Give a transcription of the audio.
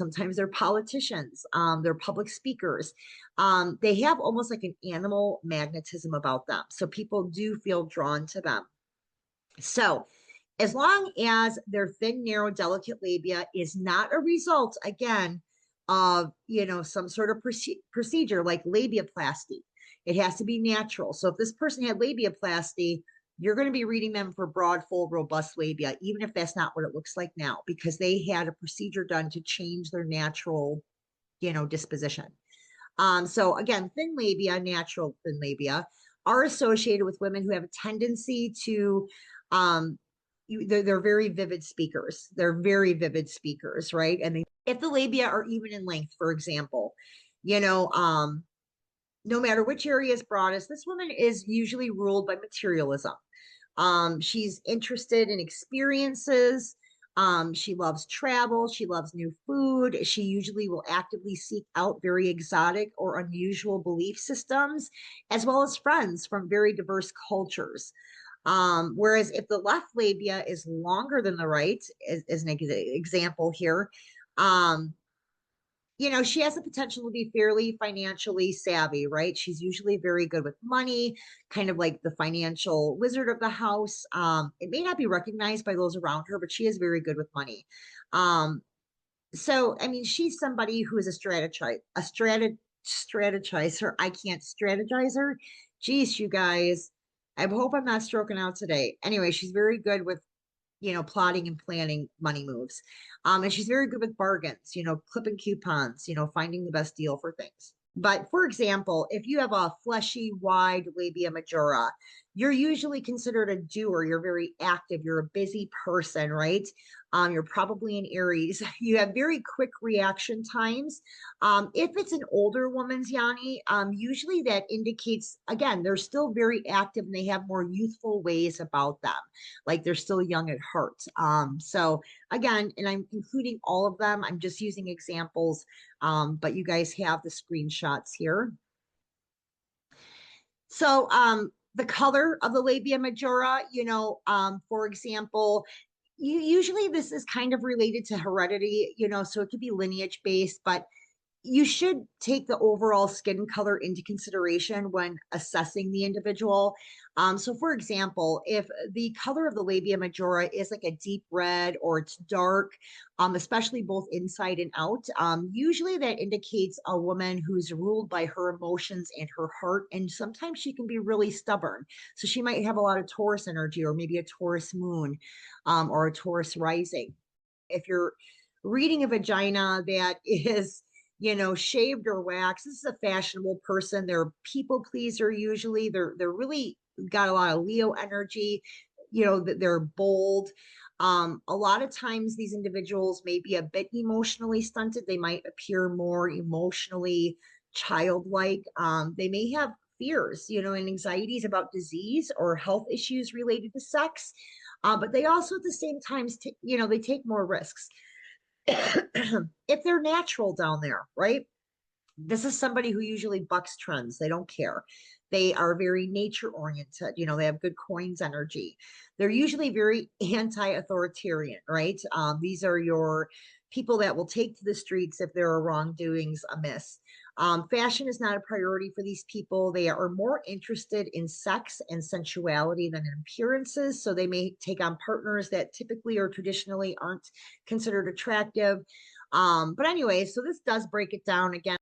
Sometimes they're politicians, they're public speakers. They have almost like an animal magnetism about them. So people do feel drawn to them. So as long as their thin, narrow, delicate labia is not a result, again, of, some sort of procedure like labiaplasty, it has to be natural. So if this person had labiaplasty, you're going to be reading them for broad, full, robust labia, even if that's not what it looks like now, because they had a procedure done to change their natural, disposition. So again, thin labia, natural thin labia, are associated with women who have a tendency to, they're very vivid speakers. They're very vivid speakers, right? And if the labia are even in length, for example, you know, um, no matter which area is broadest, this woman is usually ruled by materialism. She's interested in experiences. She loves travel. She loves new food. She usually will actively seek out very exotic or unusual belief systems, as well as friends from very diverse cultures. Whereas if the left labia is longer than the right, as an example here, um, she has the potential to be fairly financially savvy, right? She's usually very good with money, kind of like the financial wizard of the house. It may not be recognized by those around her, but she is very good with money. Um, so, I mean, she's somebody who is a strategizer. I can't strategizer. Geez, you guys, I hope I'm not stroking out today. Anyway, she's very good with plotting and planning money moves. And she's very good with bargains, clipping coupons, finding the best deal for things. But for example, if you have a fleshy, wide labia majora, you're usually considered a doer. You're very active. You're a busy person, right? You're probably an Aries. You have very quick reaction times. If it's an older woman's Yoni, usually that indicates, again, they're still very active and they have more youthful ways about them, like they're still young at heart. So again, and I'm including all of them. I'm just using examples, but you guys have the screenshots here. So the color of the labia majora, for example, usually this is kind of related to heredity, so it could be lineage based, but you should take the overall skin color into consideration when assessing the individual. So for example, if the color of the labia majora is like a deep red or it's dark, especially both inside and out, usually that indicates a woman who's ruled by her emotions and her heart. And sometimes she can be really stubborn. So she might have a lot of Taurus energy, or maybe a Taurus moon, or a Taurus rising. If you're reading a vagina that is shaved or waxed, this is a fashionable person. They're a people pleaser usually. They're really got a lot of Leo energy, that they're bold. A lot of times these individuals may be a bit emotionally stunted. They might appear more emotionally childlike. They may have fears, and anxieties about disease or health issues related to sex. But they also at the same time, they take more risks. If they're natural down there, right? This is somebody who usually bucks trends. They don't care. They are very nature oriented. They have good coins energy. They're usually very anti-authoritarian, right? These are your people that will take to the streets if there are wrongdoings amiss. Fashion is not a priority for these people. They are more interested in sex and sensuality than in appearances. So they may take on partners that typically or traditionally aren't considered attractive. But anyway, so this does break it down again.